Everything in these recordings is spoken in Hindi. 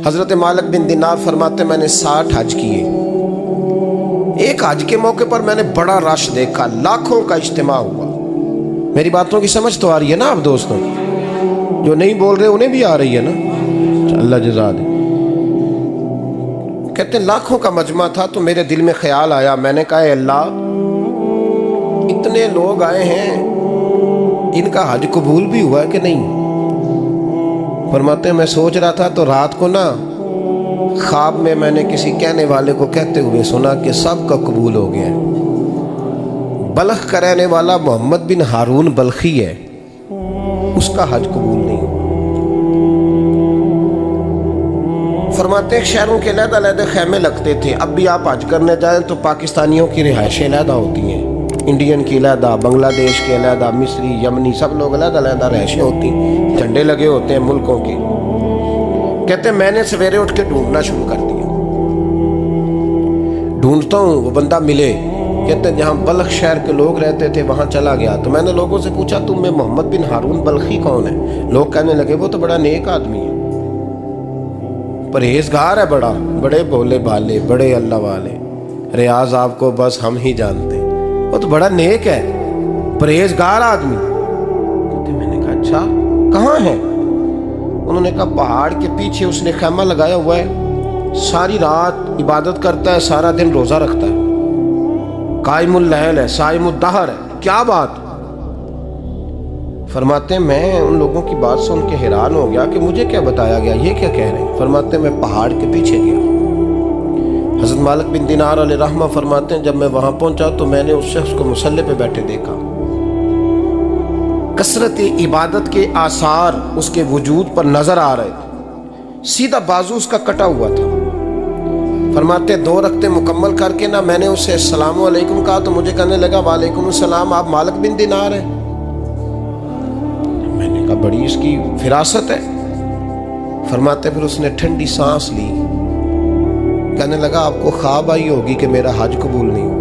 हजरत मालिक बिन दिनार फरमाते मैंने 60 हज किए। एक हज के मौके पर मैंने बड़ा रश देखा, लाखों का इज्तिमा हुआ। मेरी बातों की समझ तो आ रही है ना आप दोस्तों? जो नहीं बोल रहे उन्हें भी आ रही है ना? अल्लाह जज़ा दे। कहते लाखों का मजमा था तो मेरे दिल में ख्याल आया, मैंने कहा अल्लाह इतने लोग आए हैं, इनका हज कबूल भी हुआ है कि नहीं? फरमाते मैं सोच रहा था तो रात को ना ख्वाब में मैंने किसी कहने वाले को कहते हुए सुना कि सबका कबूल हो गया है। बल्ख का रहने वाला मोहम्मद बिन हारून बल्खी है, उसका हज कबूल नहीं हुआ। फरमाते शहरों के अलग-अलग खैमे लगते थे। अब भी आप हज करने जाएं तो पाकिस्तानियों की रिहाइशें अलग होती हैं, इंडियन की अलग, बांग्लादेश के अलग, मिस्री, यमनी, सब लोग अलग-अलग रिहाइशें होती हैं, झंडे लगे होते हैं मुल्कों के। कहते मैंने सवेरे उठ के ढूंढना शुरू कर दिया, ढूंढता हूँ वो बंदा मिले। कहते जहाँ बल्ख शहर के लोग रहते थे वहाँ चला गया तो मैंने लोगों से पूछा तुम में मोहम्मद बिन हारून बल्खी कौन है? लोग कहने लगे वो तो बड़ा नेक आदमी है, परहेजगार है, बड़े भोले भाले, बड़े अल्लाह वाले, रियाज आपको बस हम ही जानते, वो तो बड़ा नेक है, परहेजगार आदमी। कहते मैंने कहा अच्छा कहाँ है? उन्होंने कहा पहाड़ के पीछे उसने खैमा लगाया हुआ है, सारी रात इबादत करता है, सारा दिन रोजा रखता है, कायमुल लैल है, साइमुद दहर है। क्या बात? फरमाते मैं उन लोगों की बात सुन के हैरान हो गया कि मुझे क्या बताया गया, ये क्या कह रहे हैं? फरमाते मैं पहाड़ के पीछे गया। हज़रत मालिक बिन दिनार अलैहिर्रहमा फरमाते हैं जब मैं वहां पहुंचा तो मैंने उस शख्स को मुसल्ले पे बैठे देखा। कसरत इबादत के आसार उसके वजूद पर नजर आ रहे थे, सीधा बाजू उसका कटा हुआ था। फरमाते 2 रकते मुकम्मल करके ना मैंने उसे अस्सलाम वालेकुम कहा तो मुझे कहने लगा वालेकुम अस्सलाम, आप मालिक बिन दिनार हैं? मैंने कहा बड़ी इसकी फिरासत है। फरमाते फिर उसने ठंडी सांस ली, कहने लगा आपको ख्वाब आई होगी कि मेरा हज कबूल नहीं हुआ।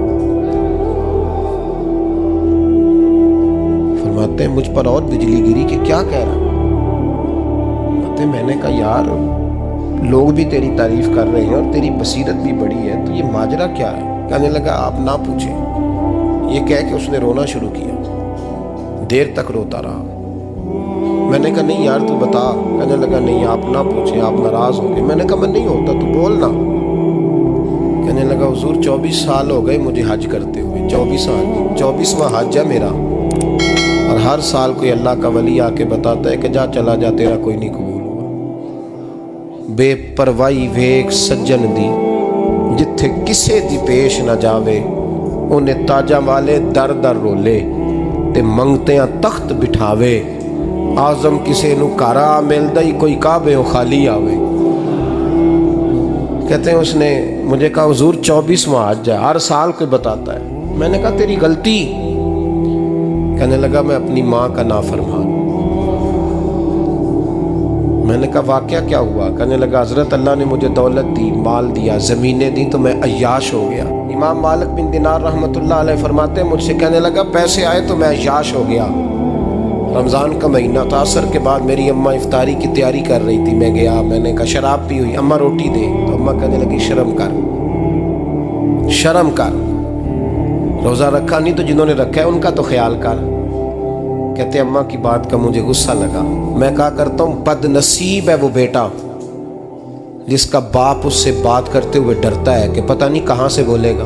फरमाते मुझ पर और बिजली गिरी कि क्या कह रहा? फरमाते मैंने कहा यार लोग भी तेरी तारीफ कर रहे हैं और तेरी बसीरत भी बड़ी है, तो ये माजरा क्या है? कहने लगा आप ना पूछें। ये कह के उसने रोना शुरू किया, देर तक रोता रहा। मैंने कहा नहीं यार तू बता। कहने लगा नहीं आप ना पूछें, आप नाराज हो गए। मैंने कहा मैं नहीं होता, तू बोल ना। कहने लगा हुजूर 24 साल हो गए मुझे हज करते हुए, 24 साल, 24वां हज है मेरा, और हर साल कोई अल्लाह का वली आके बताता है कि जा चला जा, तेरा कोई नहीं कबूल हुआ। बेपरवाही वेख सज्जन दी, जिथे किसे दी पेश न जावे, उन्हें ताजा वाले दर दर रोले, ते मंगतियां तख्त बिठावे, आजम किसे नु कारा मिलदा ही कोई काबे खाली आवे। कहते हैं उसने मुझे कहा हुजूर 24वां हज है, हर साल कोई बताता है। मैंने कहा तेरी गलती। कहने लगा मैं अपनी माँ का नाफरमान। मैंने कहा वाकया क्या हुआ? कहने लगा हजरत अल्लाह ने मुझे दौलत दी, माल दिया, ज़मीनें दी तो मैं अय्याश हो गया। इमाम मालिक बिन दिनार रहमतुल्लाह अलैह फरमाते हैं मुझसे कहने लगा पैसे आए तो मैं अय्याश हो गया। रमज़ान का महीना था, असर के बाद मेरी अम्मा इफ्तारी की तैयारी कर रही थी, मैं गया, मैंने कहा शराब पी हुई, अम्मा रोटी दे, तो अम्मा कहने लगी शर्म कर, शर्म कर, रोज़ा रखा नहीं तो जिन्होंने रखा है उनका तो ख्याल कर। कहते अम्मा की बात का मुझे गुस्सा लगा। मैं कहा करता हूँ बदनसीब है वो बेटा जिसका बाप उससे बात करते हुए डरता है कि पता नहीं कहाँ से बोलेगा।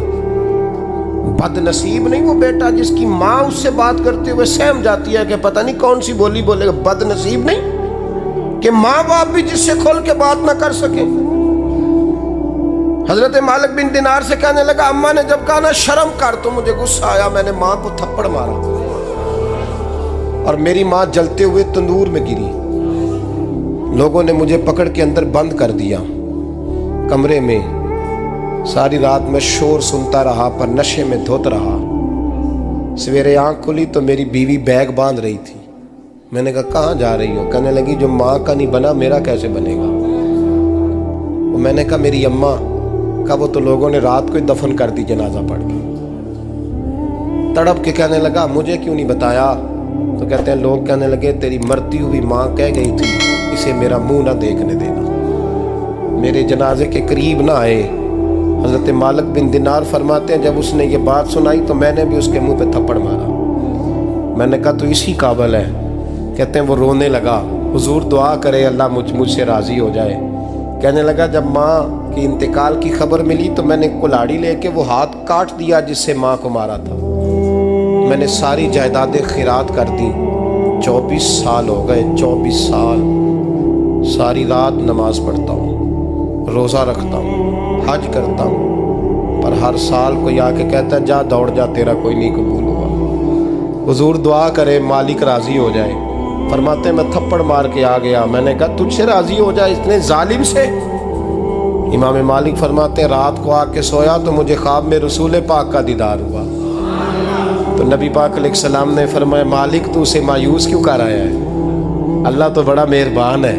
बदनसीब नहीं वो बेटा जिसकी माँ उससे बात करते हुए सहम जाती है कि पता नहीं कौन सी बोली बोलेगा। बदनसीब नहीं कि माँ बाप भी जिससे खोल के बात ना कर सके। हजरत मालिक बिन दिनार से कहने लगा अम्मा ने जब कहा ना शर्म कर तो मुझे गुस्सा आया, मैंने माँ को थप्पड़ मारा और मेरी माँ जलते हुए तंदूर में गिरी। लोगों ने मुझे पकड़ के अंदर बंद कर दिया कमरे में। सारी रात मैं शोर सुनता रहा पर नशे में धुत रहा। सवेरे आंख खुली तो मेरी बीवी बैग बांध रही थी। मैंने कहा कहाँ जा रही हो? कहने लगी जो माँ का नहीं बना मेरा कैसे बनेगा। वो मैंने कहा मेरी अम्मा का, वो तो लोगों ने रात को ही दफन कर दी जनाजा पढ़ के। तड़प के कहने लगा मुझे क्यों नहीं बताया? तो कहते हैं लोग कहने लगे तेरी मरती हुई माँ कह गई थी इसे मेरा मुंह ना देखने देना। मेरे जनाजे के करीब ना आए। हज़रत मालिक बिन दिनार फरमाते हैं, जब उसने ये बात सुनाई तो मैंने भी उसके मुंह पे थप्पड़ मारा। मैंने कहा तो इसी काबिल है। कहते हैं वो रोने लगा, हुजूर दुआ करे अल्लाह मुझसे राज़ी हो जाए। कहने लगा जब माँ की इंतकाल की खबर मिली तो मैंने कुल्हाड़ी लेके वो हाथ काट दिया जिससे माँ को मारा था। मैंने सारी जायदादें खिरात कर दी। 24 साल हो गए, 24 साल। सारी रात नमाज पढ़ता हूँ, रोज़ा रखता हूँ, हज करता हूँ, पर हर साल कोई आके कहता है जा दौड़ जा, तेरा कोई नहीं कबूल हुआ। हुजूर दुआ करे मालिक राज़ी हो जाए। फरमाते मैं थप्पड़ मार के आ गया। मैंने कहा तुझसे राज़ी हो जाए इतने जालिम से? इमाम मालिक फरमाते रात को आके सोया तो मुझे ख्वाब में रसूल पाक का दीदार हुआ। तो नबी पाक अलैहिस्सलाम ने फरमाया मालिक तू उसे मायूस क्यों कर आया है, अल्लाह तो बड़ा मेहरबान है।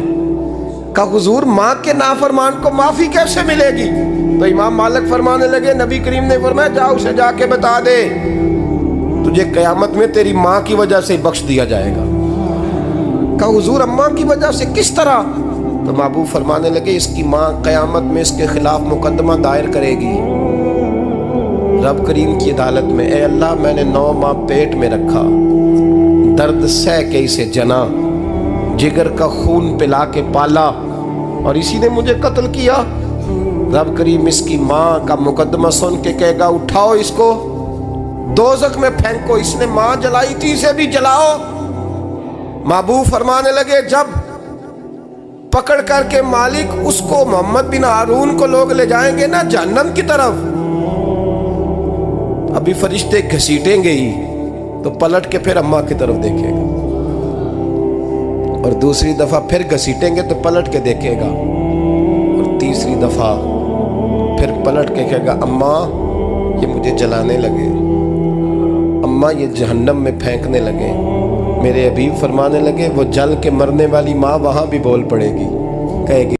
कहा हुजूर माँ के नाफरमान को माफ़ी कैसे मिलेगी? तो इमाम मालिक फरमाने लगे नबी करीम ने फरमाया जा उसे जाके बता दे तुझे क़यामत में तेरी माँ की वजह से बख्श दिया जाएगा। कहा हुजूर अम्मा की वजह से किस तरह? तो महबूब फरमाने लगे इसकी माँ क़यामत में इसके खिलाफ मुकदमा दायर करेगी रब करीम की अदालत में। ए अल्लाह मैंने 9 माह पेट में रखा, दर्द सह के इसे जना, जिगर का खून पिला के पाला और इसी ने मुझे कत्ल किया। रब करीम इसकी माँ का मुकदमा सुन के कहेगा उठाओ इसको दोज़ख में फेंको, इसने माँ जलाई थी इसे भी जलाओ। महबूब फरमाने लगे जब पकड़ करके मालिक उसको मोहम्मद बिन हारून को लोग ले जाएंगे ना जहन्नम की तरफ, अभी फरिश्ते घसीटेंगे ही तो पलट के फिर अम्मा की तरफ देखेगा और दूसरी दफा फिर घसीटेंगे तो पलट के देखेगा और तीसरी दफा फिर पलट के कहेगा अम्मा ये मुझे जलाने लगे, अम्मा ये जहन्नम में फेंकने लगे। मेरे हबीब फरमाने लगे वो जल के मरने वाली माँ वहाँ भी बोल पड़ेगी, कहेगी